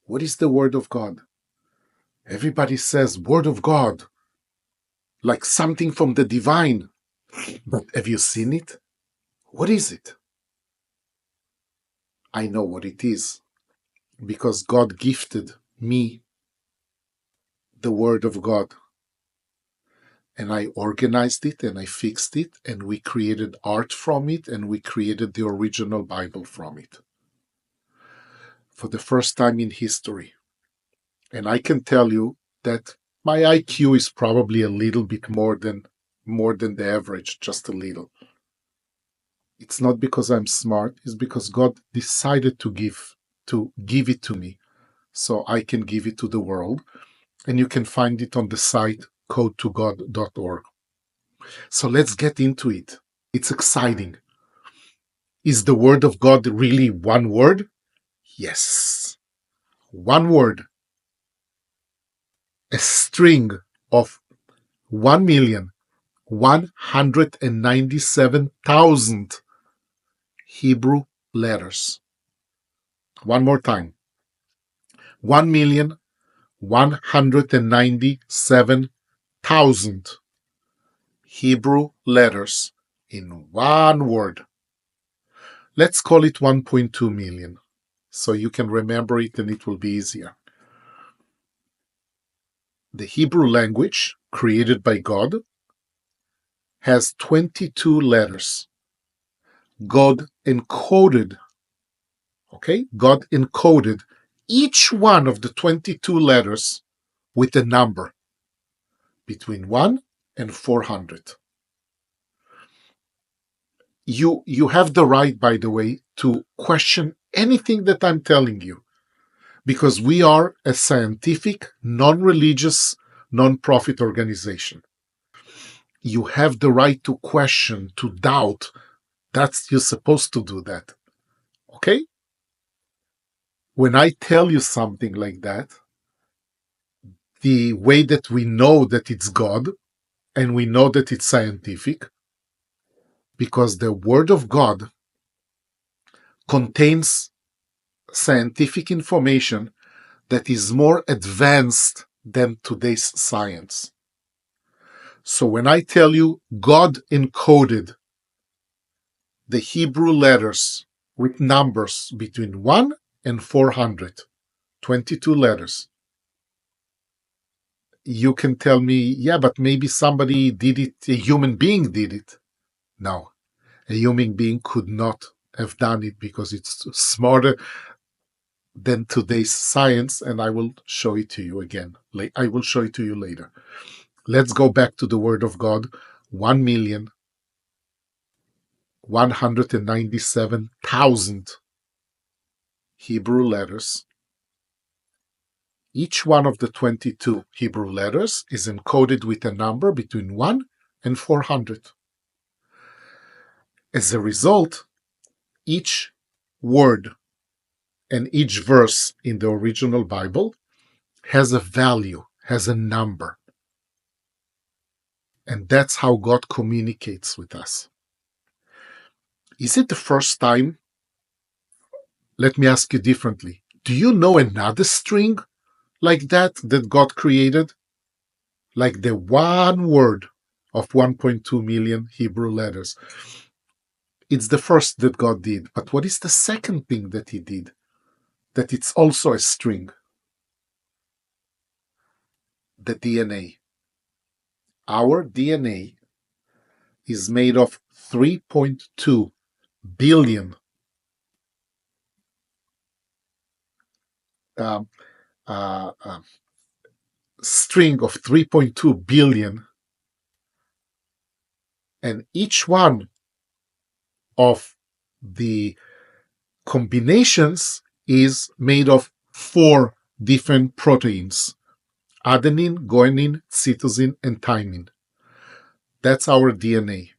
What is the Word of God? Everybody says Word of God, like something from the divine. But have you seen it? What is it? I know what it is, because God gifted me the Word of God. And I organized it and I fixed it, and we created art from it, and we created the original Bible from it. For the first time in history. And I can tell you that my IQ is probably a little bit more than the average, just a little. It's not because I'm smart, it's because God decided to give it to me so I can give it to the world. And you can find it on the site codetogod.org. So let's get into it. It's exciting. Is the Word of God really one word? Yes. One word. A string of 1,197,000 Hebrew letters. One more time. 1,197,000 Hebrew letters in one word. Let's call it 1.2 million, so you can remember it and it will be easier. The Hebrew language, created by God, has 22 letters. God encoded each one of the 22 letters with a number between 1 and 400. You have the right, by the way, to question anything that I'm telling you, because we are a scientific, non-religious, non-profit organization. You have the right to question, to doubt. You're supposed to do that. Okay? When I tell you something like that, the way that we know that it's God and we know that it's scientific, because the Word of God contains scientific information that is more advanced than today's science. So when I tell you God encoded the Hebrew letters with numbers between 1 and 400, 22 letters, you can tell me, yeah, but maybe somebody did it, a human being did it. No, a human being could not have done it because it's smarter than today's science, and I will show it to you again. I will show it to you later. Let's go back to the Word of God. 1,197,000 Hebrew letters. Each one of the 22 Hebrew letters is encoded with a number between 1 and 400. As a result, each word and each verse in the original Bible has a value, has a number. And that's how God communicates with us. Is it the first time? Let me ask you differently. Do you know another string like that God created? Like the one word of 1.2 million Hebrew letters. It's the first that God did. But what is the second thing that he did? That it's also a string. The DNA. Our DNA is made of 3.2 billion string of 3.2 billion, and each one of the combinations is made of 4 different proteins: adenine, guanine, cytosine, and thymine. That's our DNA.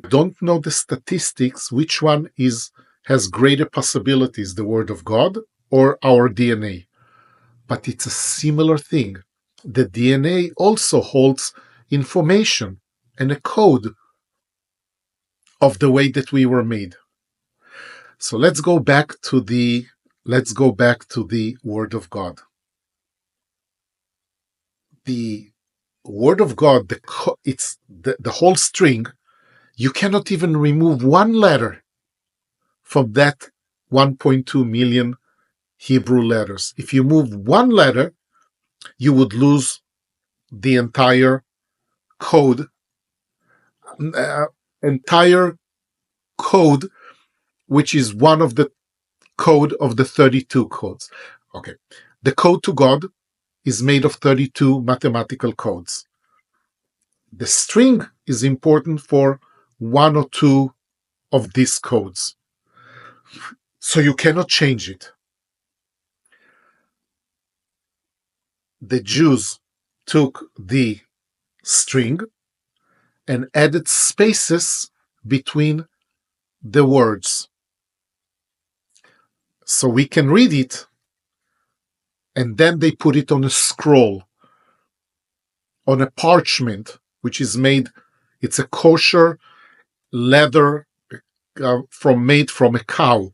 Don't know the statistics, which one has greater possibilities, the Word of God or our DNA. But it's a similar thing. The DNA also holds information and a code of the way that we were made. So let's go back to the let's go back to the Word of God. The Word of God, it's the whole string. You cannot even remove one letter from that 1.2 million Hebrew letters. If you move one letter, you would lose the code, uh, entire code, which is one of the code of the 32 codes. Okay. The code to God is made of 32 mathematical codes. The string is important for one or two of these codes. So you cannot change it. The Jews took the string and added spaces between the words. So we can read it, and then they put it on a scroll, on a parchment, which is made, it's a kosher leather made from a cow,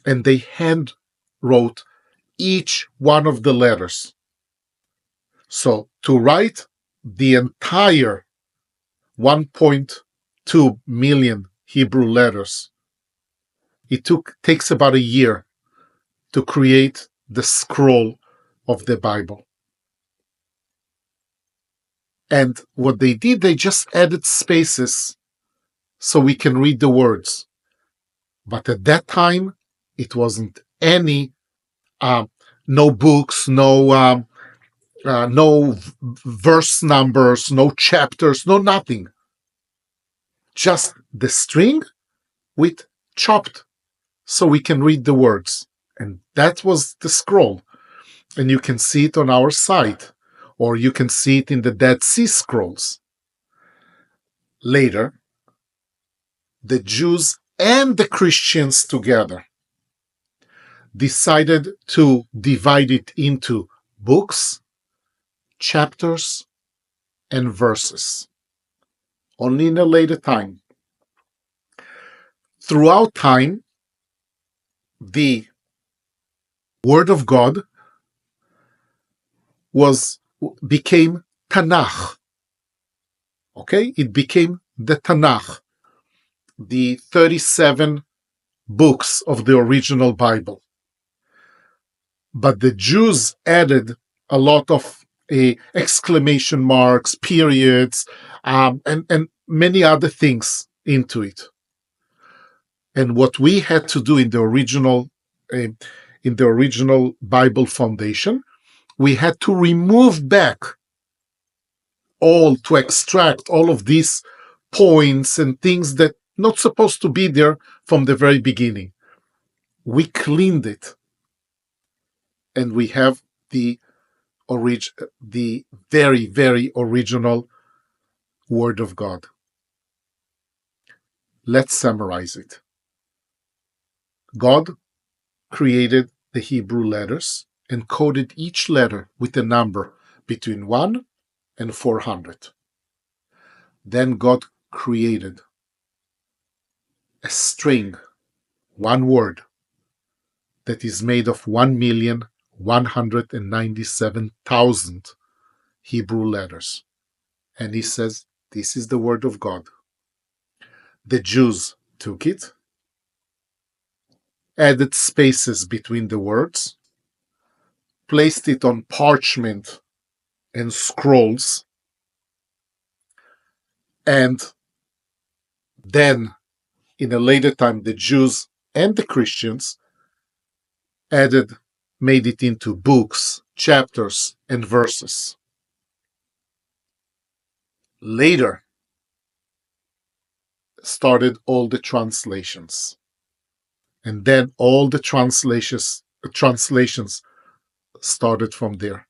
and they hand wrote each one of the letters. So to write the entire 1.2 million Hebrew letters, it takes about a year to create the scroll of the Bible. And what they did, they just added spaces so we can read the words. But at that time, it wasn't any, no books, no verse numbers, no chapters, no nothing. Just the string with chopped so we can read the words. And that was the scroll. And you can see it on our site, or you can see it in the Dead Sea Scrolls. Later, the Jews and the Christians together decided to divide it into books, chapters, and verses. Only in a later time. Throughout time, the Word of God became Tanakh. Okay? It became the Tanakh, the 37 books of the original Bible. But the Jews added a lot of exclamation marks, periods, and many other things into it. And what we had to do in the original Bible foundation, we had to remove back to extract all of these points and things that not supposed to be there from the very beginning. We cleaned it, and we have the very, very original Word of God. Let's summarize it. God created the Hebrew letters and coded each letter with a number between 1 and 400. Then God created a string, one word, that is made of 1,197,000 Hebrew letters. And he says, this is the Word of God. The Jews took it, added spaces between the words, placed it on parchment and scrolls, and then in a later time the Jews and the Christians made it into books, chapters, and verses. Later started all the translations, and then all the translations started from there.